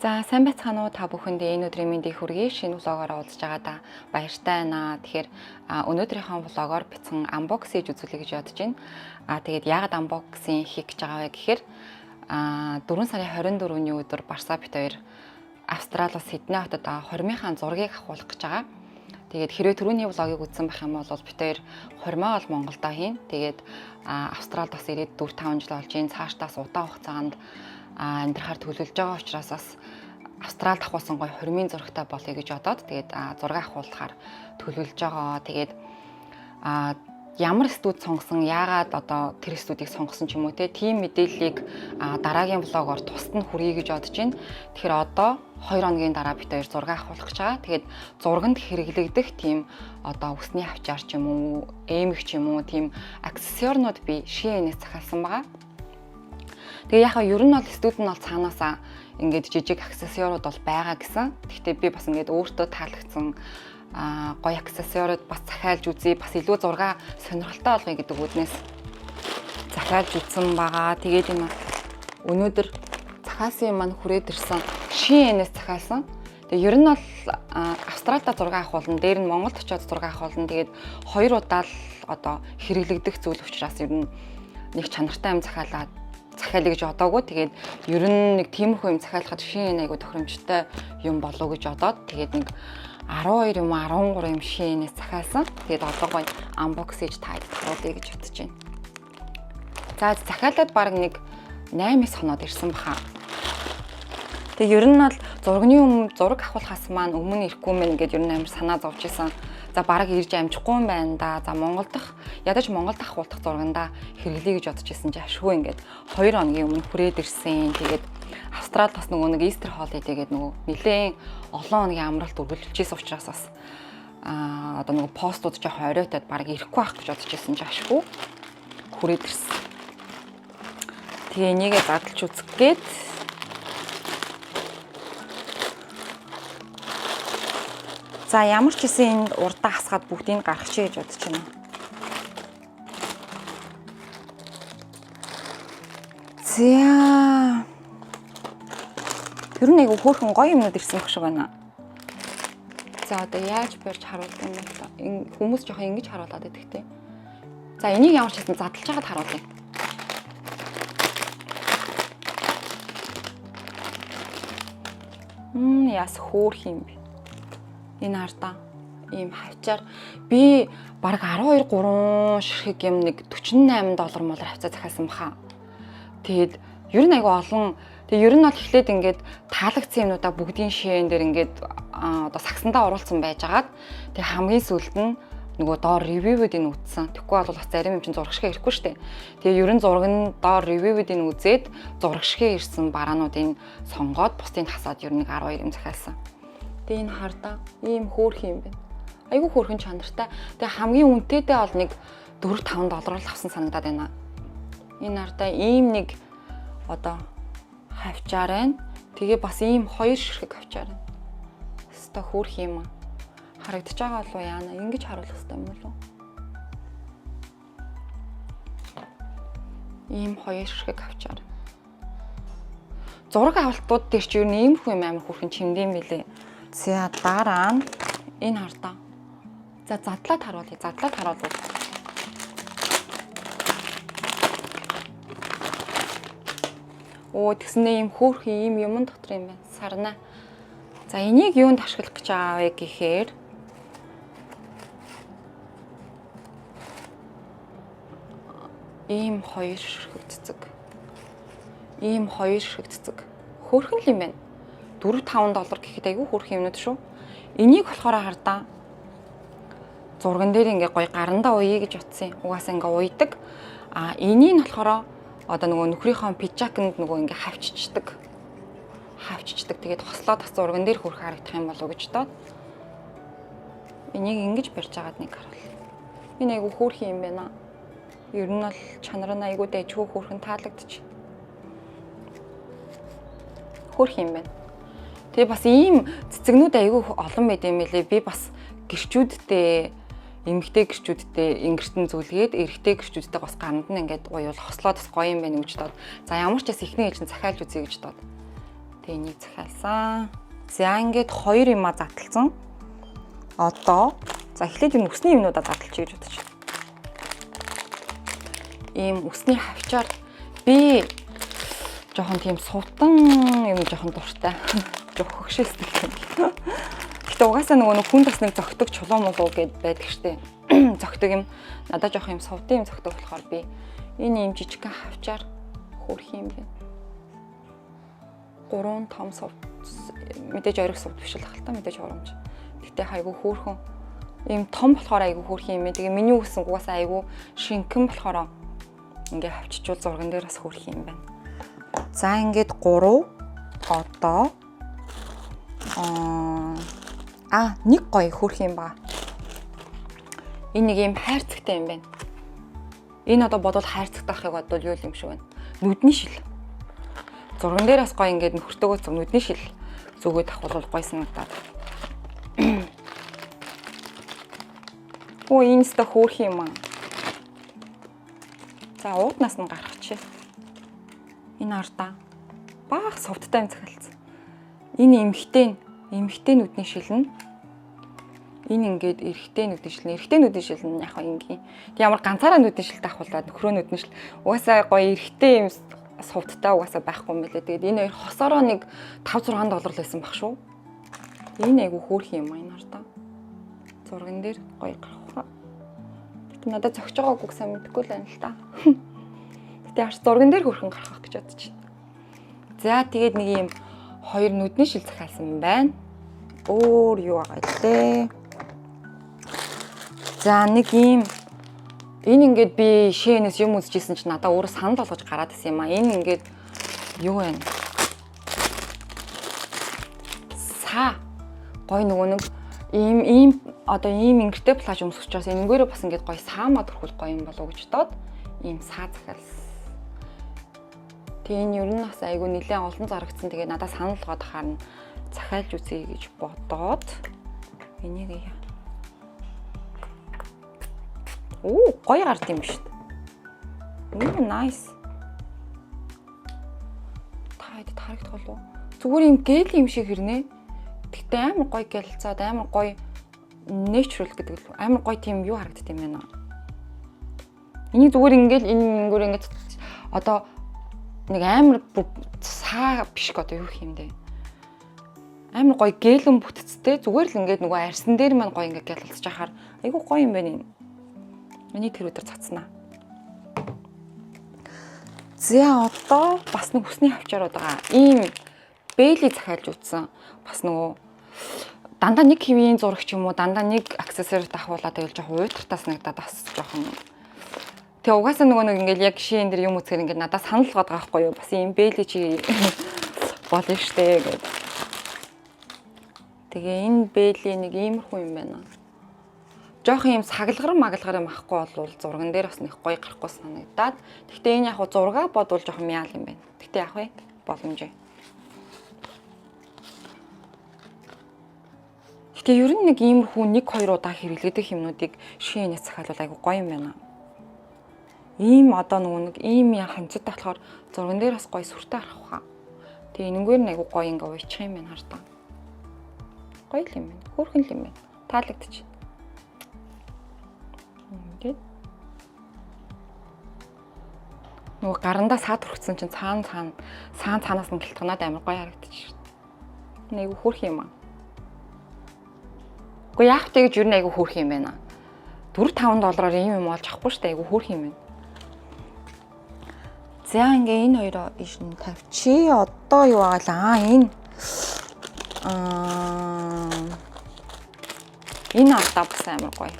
За сайн байцгаана уу та бүхэндээ энэ өдрийн мэндийг хүргэе. Шинэ влогоор уулзж байгаадаа баяртай байна. Тэгэхээр өнөөдрийнхөө влогоор бяцхан unbox хийж үзүүлэе гэж бодож байна. Тэгээд яагаад unboxing хийх гэж байгаа вэ гэхээр 4 сарын 24-ний өдөр Барса бит хоёр Австралиас Сидней хотод хормынхаа зургийг авахулах гэж байгаа. Тэгээд хэрвээ түрүүний влогийг үзсэн байх юм бол бит хоёр хормоо бол Монголдо хийн. Тэгээд Австралид бас ирээд 4-5 жил болж ийн цаашдаас удаан хугацаанд амьдрахаар төлөвлөж байгаа учраас бас Австралид авахсан гой хормын зурагтай болъё гэж бодоод тэгээд зураг авахулахаар төлөвлөж байгаа. Тэгээд ямар студ сонгосон, яагаад одоо тэр студийг сонгосон ч юм уу тийм мэдээллийг дараагийн влогоор тусад нь хүргэе гэж бодож байна. Тэгэхээр одоо 2 хоногийн дараа бид хоёр зураг авахулах гэж байгаа. Тэгээд зурганд хэрэглэгдэх тийм одоо үсний авчаар ч юм уу, эмэг ч юм уу тийм аксессуарнууд би Shein-ээс захиалсан байгаа. Тэгээ яхаа ер нь бол студ нь бол цаанаасаа ингээд жижиг аксессуарууд бол байгаа гэсэн. Гэхдээ би бас ингээд өөртөө таалагдсан гоё аксессуарууд бас захиалж үзье. Бас илүү зураг сонирхолтой болгоё гэдэг үднээс захиалж үзсэн байгаа. Тэгээд энэ өнөөдөр захиалсан юм маань хүрээд ирсэн. Shein-ээс захиалсан. Тэгээ ер нь бол Австралида зураг авахулна, дээр нь Монголд очиод зураг авахулна. Тэгээд 2 удаа л одоо хэрэглэгдэх зүйл учраас ер нь нэг чанартай юм захиалъя гэж бодоагүй. Тэгээд ер нь нэг тиймэрхүү юм захиалахад Shein айгу тохиромжтой юм болов гэж бодоод тэгээд нэг 12 юм 13 юм Shein-ээс захиалсан. Тэгээд одоо гоё unbox хийж таад харуулъя гэж бодож байна. За захиалаад баг нэг 8-9 хоноод ирсэн баха. Тэгээд ер нь бол зураг авахулахаас маань өмнө ирэхгүй мэн ингээд ер нь амар санаа зовж исэн. За бараг ирж амжихгүй юм байна да. За Монголд ядаж Монголд авахулах зургандаа хэрэглэе гэж бодож исэн чи ашгүй ингээд 2 хоногийн өмнө хүрээд ирсэн. Тэгээд Австралид бас нөгөө нэг Easter holiday гэдэг нөгөө нэлээд олон хоногийн амралт үргэлжилжсэн учраас бас одоо нөгөө постууд жоохон оройтод бараг ирэхгүй байх гэж бодож исэн чи ашгүй хүрээд ирсэн. Тэгээ энийгээ задлж үзэх гээд за ямар ч хэсэн энд урдаа хасгаад бүгдийг гаргачих гэж бодож байна. За тэр нэг хөөрхөн гоё юмнууд ирсэн байх шиг байна. За одоо яаж барьж харуулах юм бэ? Хүмүүс жоохон ингэж харуулад байдаг те. За энийг ямар ч хэсэн задлж хагаад харуулъя. Яс хөөрх юм бэ? Энэ хартаа ийм хавчаар би баг 12-3 ширхэг юм нэг $48 молор хавцаа захиалсан баха. Тэгээд ер нь айгу олон. Тэгээд ер нь бол эхлээд ингээд таалагдсан юмнуудаа бүгдийн Shein дээр ингээд одоо сагсандаа оруулсан байжгаад тэгээд хамгийн сүүлд нь нөгөө доор ревьюүүдийг үзсэн. Тэгэхгүй бол бас зарим юм чинь зураг шигээ ирэхгүй штэ. Тэгээд ер нь зураг нь доор ревьюүүдийг үзээд зураг шигээ ирсэн бараануудыг сонгоод бусдыг хасаад ер нь 12 юм захиалсан. Тэгээ энэ хардаа ийм хөөрх юм байна. Айгүй хөөрхөн чанартай. Тэгээ хамгийн үнэтэйдээ бол нэг $4-5 л авсан санагдаад байна. Энэ хардаа ийм нэг одоо хавчаар байна. Тэгээ бас ийм 2 ширхэг хавчаар байна. Өстой хөөрх юм аа. Харагдаж байгаа болов уу яана? Ингэж харуулах хэрэгтэй юм болов уу? Ийм 2 ширхэг хавчаар. Зураг авалтууд дээр ч юу нэмэх юм амар хөөрхөн чимдэм билээ. За дараа нь энэ хартаа. За задлаад харуулъя. Задлаад харуулвал. Оо тэгснээ ийм хөөрхөн ийм юм дотор юм байна. Сарна. За энийг юунд ашиглах гэж байгаа вэ гэхээр ийм 2 ширхэг цэцэг. Ийм 2 ширхэг цэцэг. Хөөрхөн л юм байна. $4-5 гэхэд айгүй хөөрх юмнууд шүү. Энийг болохоор хардаа зурган дээр ингээ гоё гарандаа уйе гэж утсан. Угаасаа ингээ уйдаг. Энийг нь болохоор одоо нөгөө нөхрийнхөө пижакнд нөгөө ингээ хавччихдаг. Тэгээд хослоод бас зурган дээр хөрх харагдах юм болов уу гэж доод. Энийг ингэж барьж агаад нэг харуул. Энэ айгүй хөөрх юм байна. Ер нь бол чанар нь айгүй дэжгүй хөөрхөн таалагдчих. Хөөрх юм байна. Тэгээ бас ийм цэцэгнүүд айгүй олон байд юм лээ. Би бас гэрчүүдтэй, эмэгтэй гэрчүүдтэй ингэртэн зүйлгээд эрэгтэй гэрчүүдтэй бас ганд нь ингээд гоё хослоод бас гоё юм байна гэж доод. За ямар ч бас ихний ээлжин захиалж үзье гэж доод. Тэгээ энийг захиалсан. За ингээд 2 юмаа задлцсан. Одоо за эхлээд энэ үсний юмнуудаа задлж гэж бодож байна. Ийм үсний хавчаар би жоохон тийм сувтан юм жоохон дуртай. Жоох хөгшөөстэй гэх юм. Гэтэ угаасаа нөгөө хүн бас нэг зөгтөг чулуун муу гэд байдаг штеп. Зөгтөг юм надад жоох юм сувтан юм зөгтөг болохоор би энэ юм жижигхэн хавчаар хөөрх юм бэ. 3 том сув мэдээж ориг сув биш л ахalta мэдээж урамж. Гэтэ хайгу хөөрхөн ийм том болохоор айгу хөөрх юм ээ. Тэгээ миний үсэн угаасаа айгу шинхэн болохоор ингээ хавчичул зурган дээр бас хөөрх юм байна. За ингээд 3 одоо нэг гоё хөөрх юм ба. Энэ нэг юм хайрцагтай юм байна. Энэ одоо бодвол хайрцагтай ахыг бодвол юу юм шиг байна. Нүдний шил. Зурган дээрээс гоё ингээд нөхөртөөгөө зүг нүдний шил зүгээд авах бол гоё санагдаад. Оо инста хөөрх юм аа. За ууднаас нь гарах чи. Энэ ардаа баах совттай юм захиалсан. Энэ эмхтэй нүдний шил нь энэ ингээд эрэгтэй нүдний шил нь яг ингийн. Ямар ганцаараа нүдний шилтэй авахулаад нөхрөө нүдний шил угаасаа гоё эрэгтэй юм сувдтай угаасаа байхгүй юм билээ. Тэгээд энэ хоёр хосороо нэг $5-6 л байсан баг шүү. Энэ айгу хөөрх юм аа энэ ардаа. Зурган дээр гоё гарах. Гэтэ надад зогсож байгаагүй гэсэн мэдэхгүй л байна л та. Гэтэ яаш зурган дээр хөрхөн гарах гэж бодож байна. За тэгээд нэг юм 2 нүдний шил захиалсан байна. Өөр юу байгаа лээ. За нэг юм энэ ингээд би шээнээс юм үзчихсэн чинь надаа өөрөө санал болгож гараад ирсэн юм аа. Энэ ингээд юу вэ? Са гой нөгөө нэг ийм одоо ийм ингэртэй плаж өмсөж чаас энэнгээрээ бас ингээд гой саамаа төрхөл гоё юм болов гэж бодоод ийм саа захиалсан. Тэгээ энэ ер нь бас айгүй нэлээд олон зарагдсан. Тэгээ надад санал болгоод харна захиалж үзье гэж бодоод энийг яа. Оо гоё гард юм шүү дээ. Nice. Таад харагдах болов. Зүгээр юм гэл юм шиг хэрнээ. Тэгтээ амар гоё гэлцаад амар гоё natural гэдэг л амар гоё тийм юу харагддаг юм байна. Энийг зүгээр ингээл ингээд одоо нэг амар саа биш одоо юу юм бэ? Амар гоё гэлэн бүтцтэй зүгээр л ингээд нөгөө арьсан дээр маань гоё ингээд гялалцж ахаар айгүй гоё юм байна. Миний тэр өдөр цацснаа. За одоо бас нэг хүсний хавчаарууд байгаа. Ийм бэйли захиалж утсан. Бас нөгөө дандаа нэг хэвийн зураг ч юм уу дандаа нэг аксессуар давхуулаад байвал жоохон уйтартаа санагдаад бас жоохон. Тэгээ угаасаа нөгөө нэг ингээл яг шиэн дээр юм үзэхээр ингээд надад санал болгоод байгаа байхгүй юу? Бас ийм бэйли чи болно штэ гэдэг. Тэгээ энэ бэйли нэг иймэрхүү юм байна. Жоох юм сагалгар юм ахгүй бол зурган дээр бас нэг гоё гарахгүй санагдаад. Гэхдээ энэ яг зургаа бодвол жоохон мяал юм байна. Гэхдээ яг вэ боломжтой. Гэхдээ ер нь нэг иймэрхүү 1-2 удаа хэрэглэдэг юмнуудыг шиэнээс захиалвал айгу гоё юм байна. Ийм одоо нэг ийм ханцтай болохоор зурган дээр бас гоё сүртэй харах хаа. Тэгээ энэгээр нь айгу гоё ингээ уйчих юм байна хартаа. Гоё л юм байна. Хөөрхөн л юм байна. Таалагдчих. Ингээд нөгөө гарандаа саад хүрсэн чинь цаанаас нь гэлтгнаад амар гоё харагдчих. Нэг айгу хөөрх юм аа. Уу яах вэ гэж юу нэг айгу хөөрх юм байна. $4-5 ийм юм олж авахгүй шүү дээ. Айгу хөөрх юм байна. За ингээ энэ хоёроо иш нь тавьчи. Одоо юу агалаа? Энэ ардаа бас амар гоё.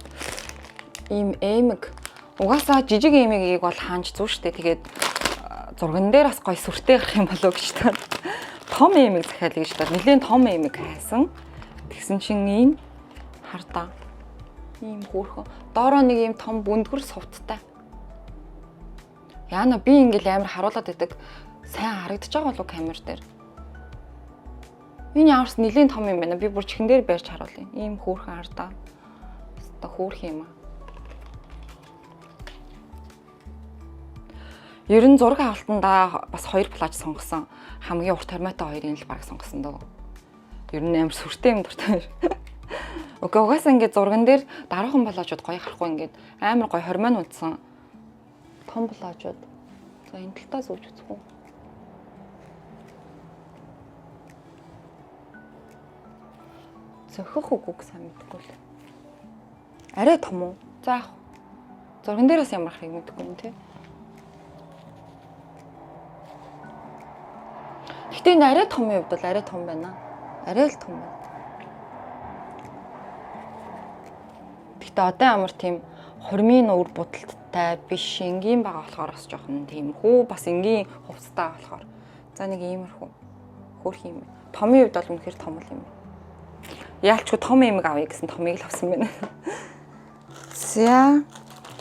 Ийм эмэг. Угаасаа жижиг эмэгийг бол хаанч зүү штэ. Тэгээд зурган дээр бас гоё сүртэй гарах юм болов гэж таа. Том эмэг захиалъя гэж таа. Нилийн том эмэг хайсан. Тэгсэн чинь энэ хардаа. Ийм хөөрхөн. Доороо нэг ийм том бүндгэр сувттай. Яна би ингээл амар харуулад байдаг. Сайн харагдаж байгаа болов камер дээр. Энэ ямарс нилийн том юм байна. Би бүр чихэн дээр барьж харуулъя. Ийм хөөрхөн хардаа. Өстой хөөрх юм аа. Ер нь зураг авалтандаа бас 2 плаж сонгосон. Хамгийн урт тормойтой 2-ын л баг сонгосон дөө. Ер нь амар сүртэй юм дуртай. Окей, угаасаа ингээд зурган дээр дараахан плажууд гоё харахгүй ингээд амар гоё хормойн унтсан. Том плажууд. За энэ талтаа зүүж үзэх үү. Зөхөх үгүйг сайн мэдгүй л. Арай том уу? За яах. Зурган дээрээс ямар харахыг мэдгүй юм тий. Гэтэ энэ арай том юм бол арай том байна. Арай л том байна. Гэтэ одоо ямар тийм хормын өвөр будалттай биш энгийн байгаа болохоор бас жоохон тийм хүү бас энгийн хувцастай болохоор. За нэг иймэрхүү хөөх юм. Томын хувьд бол үнэхээр том юм. Яалчгүй том эмэг авъя гэсэн томыг л авсан байна. За.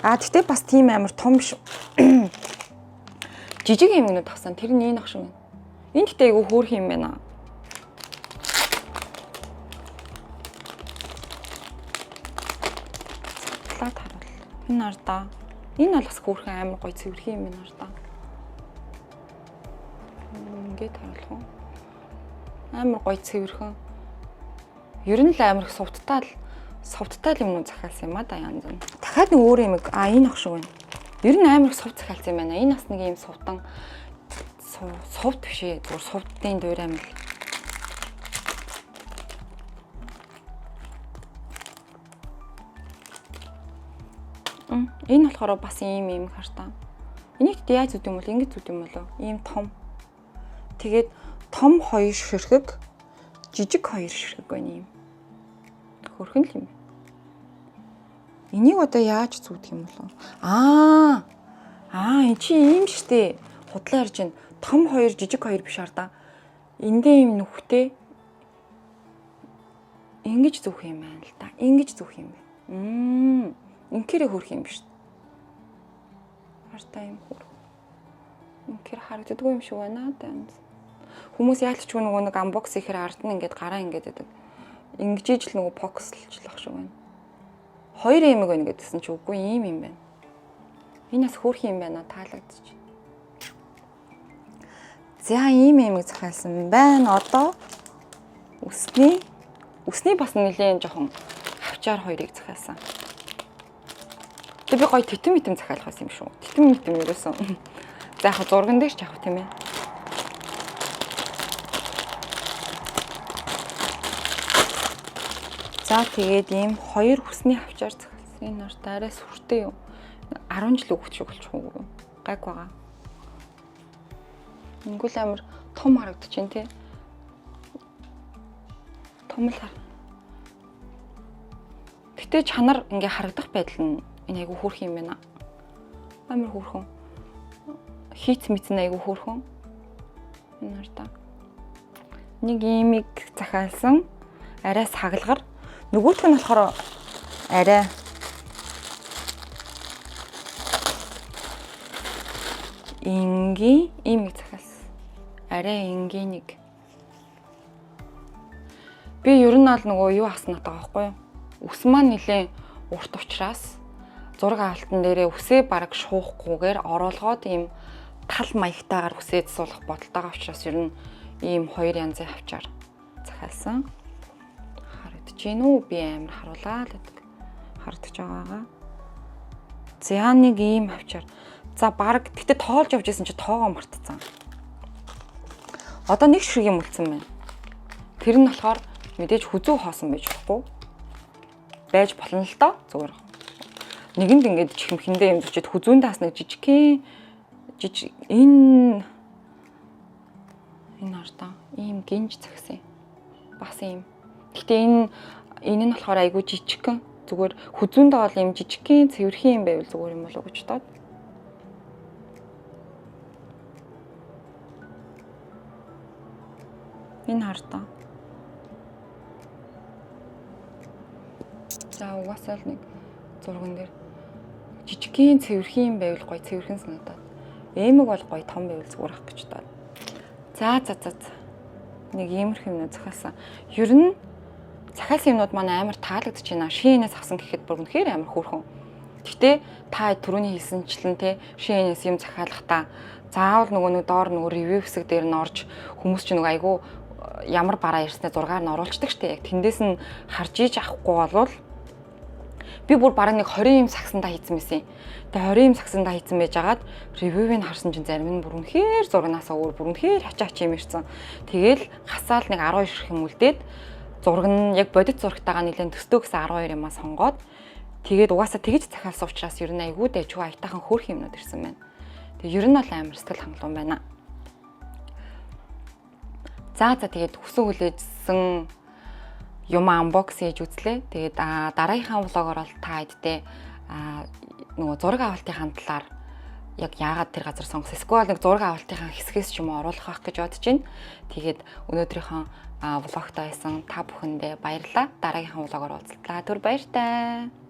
Тэгтээ бас тийм амар том биш. Жижиг эмгэнүүд авсан. Тэр нь энэ ах шиг байна. Энэ гэтээ айгүй хөөх юм байна. Плат харуул. Энэ ардаа. Энэ бол бас хөөх амар гоё цэвэрхэн юм байна ардаа. Ингээд харуулах уу? Амар гоё цэвэрхэн. Ер нь л амар их сувттай юмнууд захиалсан юм да янз нь. Дахиад нэг өөр юм энэ ах шиг байна. Ер нь амар их сувт захиалсан юм байна. Энэ бас нэг юм сувтан сувт биш ээ. Зүгээр сувтын дуурай юм л. Энэ болохоор бас ийм хартаа. Энийг яаж зүт юм бол ингэж зүт юм болоо. Ийм том. Тэгээд том 2 ширхэг, жижиг 2 ширхэг байна юм. Хөрхөн л юм. Энийг одоо яаж зүудэх юм болов? Эн чи ийм штэ. Худлаа ярьж байна. Том 2, жижиг 2 биш ардаа. Эндээ юм нүхтэй. Ингэж зүөх юм байна л да. Ингэж зүөх юм байна. Инкэрэ хөрх юм биш. Хартаа юм хөр. Инкэр харагддаггүй юм шиг байна да. Хүмүүс яалтчгүй нөгөө нэг unbox ихээр ард нь ингээд гараа ингээд байдаг. Ингэж ижил нөгөө фокуслчлах шиг байна. 2 эмэг байна гэдгсэн чи үгүй ийм юм байна. Энэ бас хөөх юм байна таалагдчих. За ийм эмэг захиалсан байна. Одоо үсний бас нэлээд жоохон хавчаар 2-ыг захиалсан. Би гоё титэм мэтэм захиалах байсан юм шүү. Титэм мэтэм ерөөсөн. За яг зурган дээр ч явах тийм ээ. За тэгээд ийм 2 хүсний хавчаар захиалсан. Энэ нарт арай сүртэй юу? 10 жил өгөх шиг болчих уу? Гайг байгаа. Ингүүл амар том харагдаж байна тий. Том л хар. Гэтэ чанар ингээ харагдах байдал нь энэ айгу хөөрх юм байна. Амар хөөрхөн. Хийц мэдсэн айгу хөөрхөн. Энэ нартаа. Нэг имийг захиалсан. Арай сагалгар. Нөгөөх нь болохоор арай ингийн имийг захиалсан. Арай ингийн нэг. Би ер нь аль нөгөө юу хаснаа байгаа байхгүй юу? Үс маань нэлээ урт учраас зураг авалтан дээрээ үсээ бараг шуухгүйгээр оруулгоод ийм тал маягтайгаар үсээд суулгах бодолтойгоо учраас ер нь ийм 2 янзын хавчаар захиалсан. Харагдаж байна уу? Би амар харуулаа л гэдэг. Харагдаж байгаагаа. За нэг ийм хавчаар. За бараг тэгтээ тоолж явж исэн чи тоогоо мартцсан. Одоо нэг шиг юм үлдсэн байна. Тэр нь болохоор мэдээж хүзүү хоосон байж болохгүй. Байж болно л доо. Зүгээр. Нэгэнд ингээд чихмхэндээ юм зүчихэд хүзүүндээ бас нэг жижиг энэ артаа ийм гинж цагсан. Бас ийм. Гэтэ энэ нь болохоор айгүй жижигхэн. Зүгээр хүзүүндээ бол ийм жижигхэн цэвэрхэн юм байвал зүгээр юм болов уу гэж бодоод. Энэ артаа. За угаасаа л нэг зурган дээр жижигхэн цэвэрхэн байвал гоё цэвэрхэн санагдаад. Эмэг бол гоё том байвал зүгээр ах гэж бодоод. За. Нэг иймэрхүү юмнууд захиалсан. Ер нь захиалсан юмнууд манай амар таалагдж байна. Шинээс авсан гэхэд бүр үнэхээр амар хөөрхөн. Гэхдээ та түрүүний хэлсэнчлэн те шиэнээс юм захиалахдаа заавал нөгөө доор нөгөө ревю хэсэг дээр нь орж хүмүүс чинь нөгөө айгүй ямар бараа ирснээр зургаар нь оруулцдаг штэ. Яг тэндээс нь харж иж авахгүй болвол би бүр бараг нэг 20 юм сагсандаа хийсэн байсан. Тэгээ 20 юм сагсандаа хийсэн байж агаад ревювийг харсан чинь зарим нь бүр үнэхээр зурганаасаа өөр бүр үнэхээр хачаач юм ирсэн. Тэгээл хасаал нэг 12 ширх юм үлдээд зураг нь яг бодит зурагтайгаа нэлээд төстөө гэсэн 12 юмаа сонгоод тэгээд угаасаа тэгж захиалсан учраас ер нь айгүй дэжгүй аятайхан хөөрх юмнууд ирсэн байна. Тэгээ ер нь бол амар сэтгэл хангалуун байна. За тэгээд хүсэн хүлээжсэн юм анбокс хийж үзлээ. Тэгээд дараагийнхаа влогоор бол та хэдтэй нөгөө зураг авалтын талаар яг яагаад тэр газар сонгосон. Эсвэл нэг зураг авалтынхаа хэсгээс ч юм уу оруулах байх гэж бодож байна. Тэгээд өнөөдрийнхөө влогтой байсан та бүхэндээ баярлалаа. Дараагийнхаа влогоор уулзлаа. Түр баяртай.